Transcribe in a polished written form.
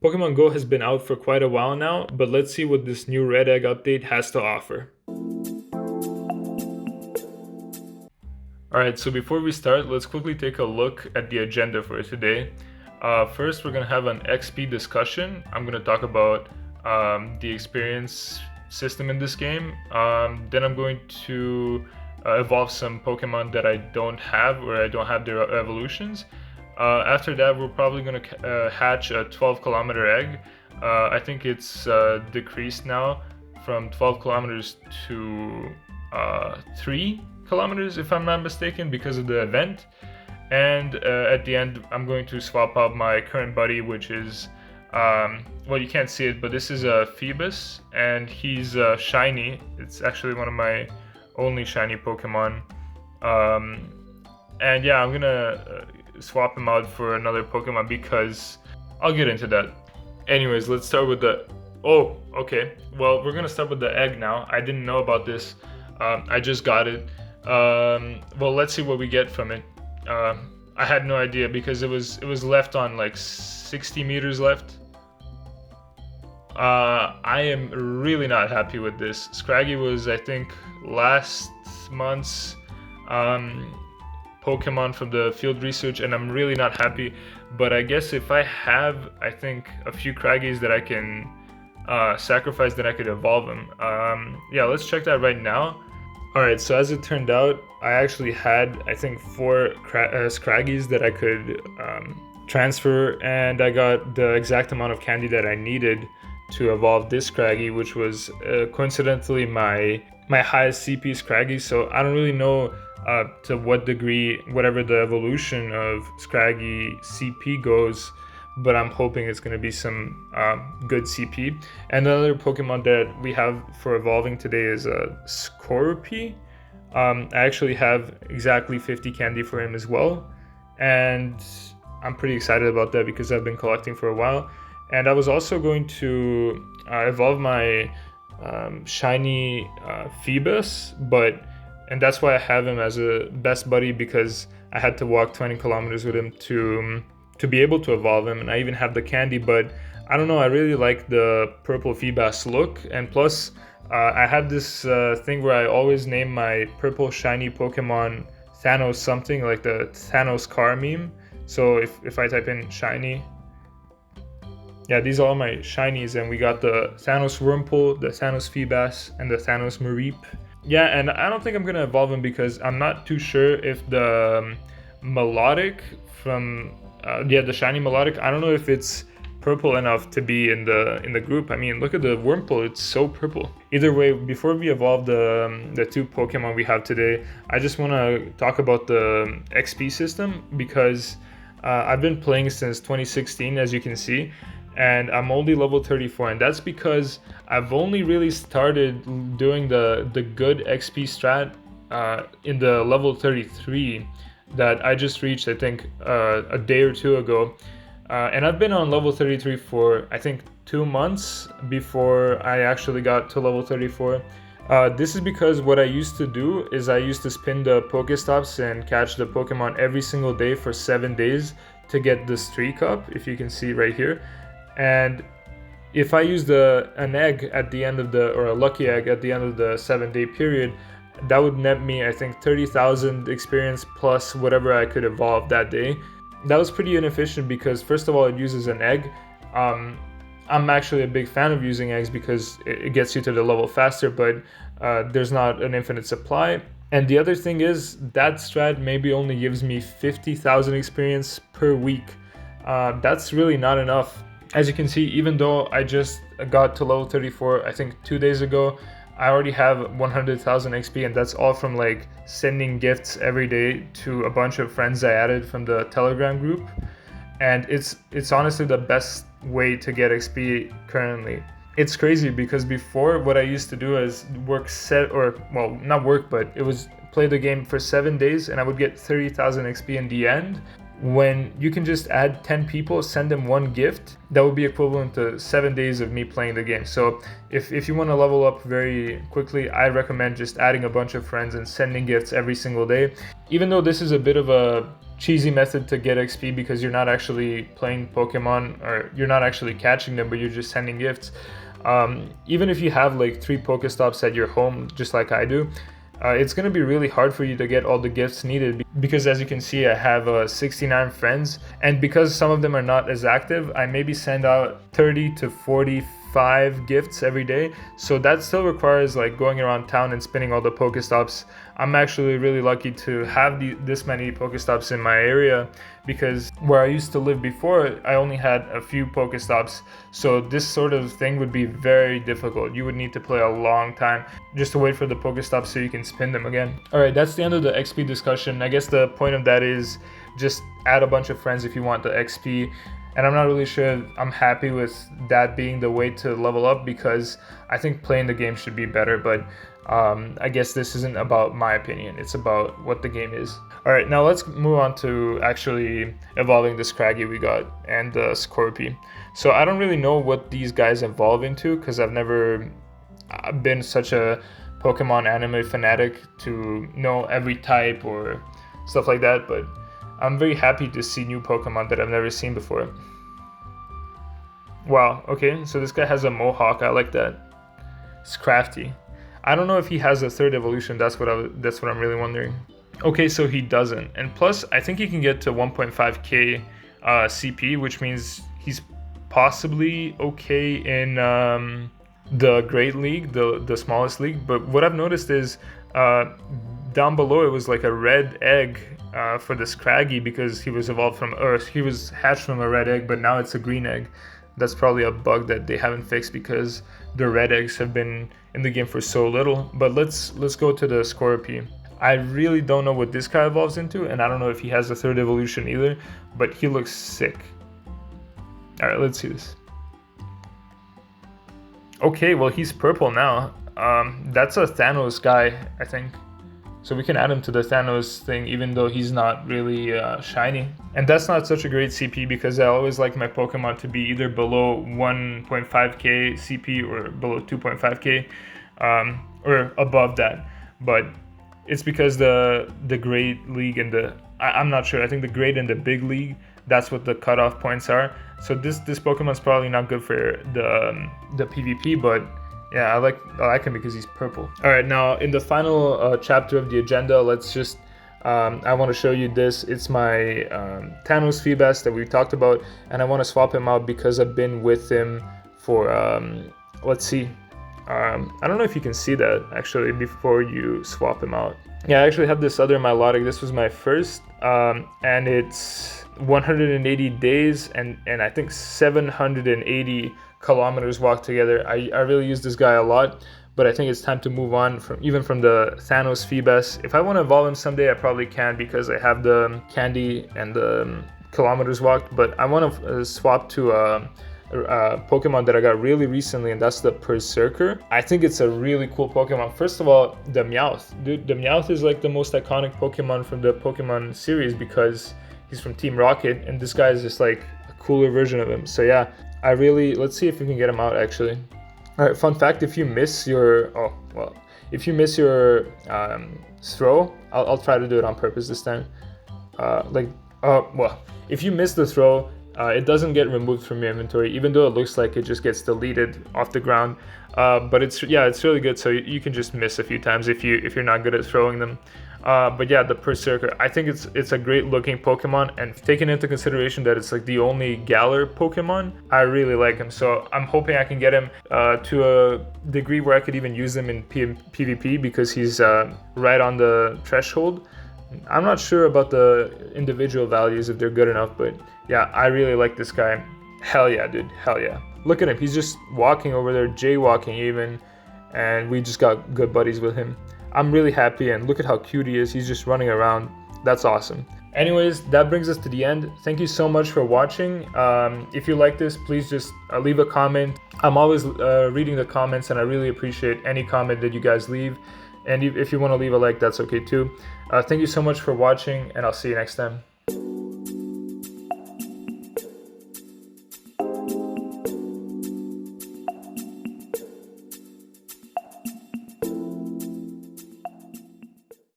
Pokemon Go has been out for quite a while now, but let's see what this new Red Egg update has to offer. Alright, so before we start, let's quickly take a look at the agenda for today. First, we're going to have an XP discussion. I'm going to talk about the experience system in this game. Then I'm going to evolve some Pokemon that I don't have, or I don't have their evolutions. After that, we're probably going to hatch a 12-kilometer egg. I think it's decreased now from 12 kilometers to 3 kilometers, if I'm not mistaken, because of the event. And at the end, I'm going to swap out my current buddy, which is, well, you can't see it, but this is a Feebas, and he's shiny. It's actually one of my only shiny Pokemon. And yeah, I'm gonna swap him out for another Pokemon because I'll get into that. Anyways, let's start with the... Oh, okay. Well, we're gonna start with the egg now. I didn't know about this. I just got it. Well, let's see what we get from it. I had no idea because it was left on like 60 meters left. I am really not happy with this. Scraggy was, I think, last month's Pokemon from the field research, and I'm really not happy. But I guess if I have, I think, a few Craggys that I can sacrifice, then I could evolve them. Yeah, let's check that right now. Alright, so as it turned out, I actually had, I think, 4 Scraggys that I could transfer, and I got the exact amount of candy that I needed to evolve this Scraggy, which was coincidentally my highest CP Scraggy. So I don't really know to what degree whatever the evolution of Scraggy CP goes, but I'm hoping it's going to be some good CP. And another Pokemon that we have for evolving today is a Skorupi. I actually have exactly 50 candy for him as well, and I'm pretty excited about that because I've been collecting for a while. And I was also going to evolve my shiny Feebas, and that's why I have him as a best buddy, because I had to walk 20 kilometers with him to be able to evolve him, and I even have the candy. But I don't know, I really like the purple Feebas look, and plus I had this thing where I always name my purple shiny Pokemon THANOS something, like the THANOS car meme. So if I type in shiny, yeah, these are all my shinies, and we got the THANOS Wurmple, the THANOS Feebas, and the THANOS Mareep. Yeah, and I don't think I'm gonna evolve him because I'm not too sure if the melodic from the shiny melodic, I don't know if it's purple enough to be in the group. I mean, look at the Wurmple, it's so purple. Either way, before we evolve the 2 Pokemon we have today, I just want to talk about the XP system, because I've been playing since 2016, as you can see, and I'm only level 34, and that's because I've only really started doing the good XP strat in the level 33 that I just reached, I think, a day or 2 ago. And I've been on level 33 for, I think, 2 months before I actually got to level 34. This is because what I used to do is I used to spin the Pokestops and catch the Pokemon every single day for 7 days to get the streak up, if you can see right here. And if I used an egg at the end of or a lucky egg at the end of the 7-day period, that would net me, I think, 30,000 experience plus whatever I could evolve that day. That was pretty inefficient because, first of all, it uses an egg. I'm actually a big fan of using eggs because it gets you to the level faster, but there's not an infinite supply. And the other thing is that strat maybe only gives me 50,000 experience per week. That's really not enough. As you can see, even though I just got to level 34, I think 2 days ago, I already have 100,000 XP, and that's all from like sending gifts every day to a bunch of friends I added from the Telegram group. And it's honestly the best way to get XP currently. It's crazy because before, what I used to do is not work, but it was play the game for 7 days, and I would get 30,000 XP in the end. When you can just add 10 people, send them 1 gift, that would be equivalent to 7 days of me playing the game. So if you want to level up very quickly, I recommend just adding a bunch of friends and sending gifts every single day. Even though this is a bit of a cheesy method to get XP because you're not actually playing Pokemon, or you're not actually catching them, but you're just sending gifts. Even if you have like 3 Pokestops at your home, just like I do, it's going to be really hard for you to get all the gifts needed, because as you can see, I have 69 friends, and because some of them are not as active, I maybe send out 30 to 45 gifts every day. So that still requires like going around town and spinning all the Pokestops. I'm actually really lucky to have this many Pokestops in my area, because where I used to live before, I only had a few Pokestops. So this sort of thing would be very difficult. You would need to play a long time just to wait for the Pokestops so you can spin them again. All right, that's the end of the XP discussion. I guess the point of that is just add a bunch of friends if you want the XP. And I'm not really sure I'm happy with that being the way to level up, because I think playing the game should be better, but I guess this isn't about my opinion, it's about what the game is. Alright, now let's move on to actually evolving the Scraggy we got and the Skorupi. So I don't really know what these guys evolve into, because I've never been such a Pokemon anime fanatic to know every type or stuff like that, but I'm very happy to see new Pokemon that I've never seen before. Wow, okay, so this guy has a mohawk, I like that. Scrafty. I don't know if he has a 3rd evolution, that's what I'm really wondering. Okay, so he doesn't. And plus, I think he can get to 1.5k CP, which means he's possibly okay in the Great League, the smallest league. But what I've noticed is down below it was like a red egg for the Scraggy, because he was evolved from Earth. He was hatched from a red egg, but now it's a green egg. That's probably a bug that they haven't fixed, because the red eggs have been in the game for so little. But let's go to the Skorupi. I really don't know what this guy evolves into, and I don't know if he has a 3rd evolution either, but he looks sick. Alright, let's see this. Okay, well, he's purple now. That's a THANOS guy, I think. So we can add him to the THANOS thing, even though he's not really shiny. And that's not such a great CP, because I always like my Pokemon to be either below 1.5k CP or below 2.5k, or above that. But it's because the Great League and I'm not sure, I think the Great and the Big League, that's what the cutoff points are. So this Pokemon's probably not good for the PvP, but yeah, I like him because he's purple. All right, now in the final chapter of the agenda, let's just, I want to show you this. It's my THANOS FEEBAS that we talked about, and I want to swap him out because I've been with him for, let's see. I don't know if you can see that actually before you swap him out. Yeah, I actually have this other Milotic. This was my first, and it's 180 days and I think 780 kilometers walked together. I really use this guy a lot, but I think it's time to move on from the THANOS FEEBAS. If I want to evolve him someday, I probably can, because I have the candy and the kilometers walked, but I want to swap to a Pokemon that I got really recently, and that's the Perrserker. I think it's a really cool Pokemon. First of all, the Meowth. Dude, the Meowth is like the most iconic Pokemon from the Pokemon series, because he's from Team Rocket, and this guy is just like a cooler version of him. So yeah, let's see if we can get him out actually. All right, fun fact, if you miss your, throw, I'll try to do it on purpose this time. If you miss the throw, it doesn't get removed from your inventory, even though it looks like it just gets deleted off the ground. But it's really good, so you can just miss a few times if you're not good at throwing them. But yeah, the Perrserker, I think it's a great looking Pokemon, and taking into consideration that it's like the only Galar Pokemon, I really like him. So I'm hoping I can get him to a degree where I could even use him in PvP, because he's right on the threshold. I'm not sure about the individual values if they're good enough, but yeah, I really like this guy. Hell yeah, dude, hell yeah. Look at him, he's just walking over there, jaywalking even, and we just got good buddies with him. I'm really happy, and look at how cute he is. He's just running around. That's awesome. Anyways, that brings us to the end. Thank you so much for watching. If you like this, please just leave a comment. I'm always reading the comments, and I really appreciate any comment that you guys leave. And if you want to leave a like, that's okay too. Thank you so much for watching, and I'll see you next time.